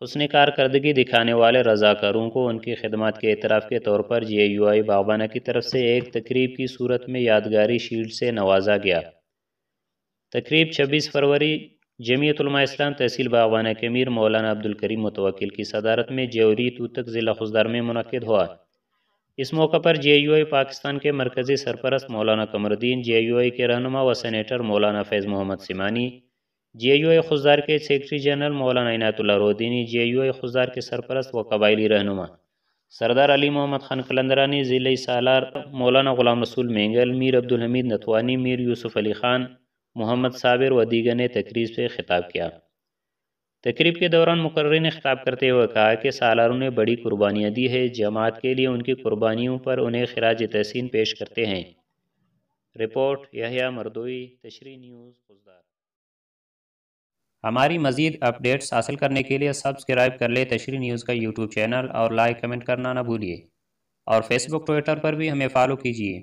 حسن کارکردگی دکھانے والے رضاکاروں کو ان کی خدمات کے اعتراف کے طور پر جے یو آئی باغبانہ کی طرف سے ایک تقریب کی صورت میں یادگاری شیلڈ سے نوازا گیا۔ تقریب 26 فروری جمعیت علماء اسلام تحصیل باغبانہ کے امیر مولانا عبدالکریم متوکل کی صدارت میں جیوری توتک ضلع خضدار میں منعقد ہوا۔ اس موقع پر جے یو آئی پاکستان کے مرکزی سرپرست مولانا قمر الدین، جے یو آئی کے رہنما و senator Maulana Faiz Muhammad سیمانی، J you آئی خضدار کے secretary general Maulana Inayat Allah رودینی، J you آئی خضدار کے سرپرست و قبائلی رہنما سردار علی محمد خان قلندرانی، ضلعی سالار مولانا غلام رسول مینگل، میر عبدالحمید نتوانی، میر یوسف علی خان، محمد صابر و دیگر نے تقریب سے خطاب کیا۔ تقریب کے دوران مقررین نے خطاب کرتے ہوئے کہا کہ سالاروں نے بڑی قربانیاں دی ہیں، جماعت کے لیے ان کی قربانیوں پر انہیں خراج تحسین پیش کرتے ہیں۔ رپورٹ یحییٰ مردوئی، تشریح نیوز خضدار۔ ہماری مزید اپڈیٹس حاصل کرنے کے لیے سبسکرائب کر لیں تشریح نیوز کا یوٹیوب چینل اور لائک کمنٹ کرنا نہ بھولیے، اور فیس بک ٹویٹر پر بھی ہمیں فالو کیجیے۔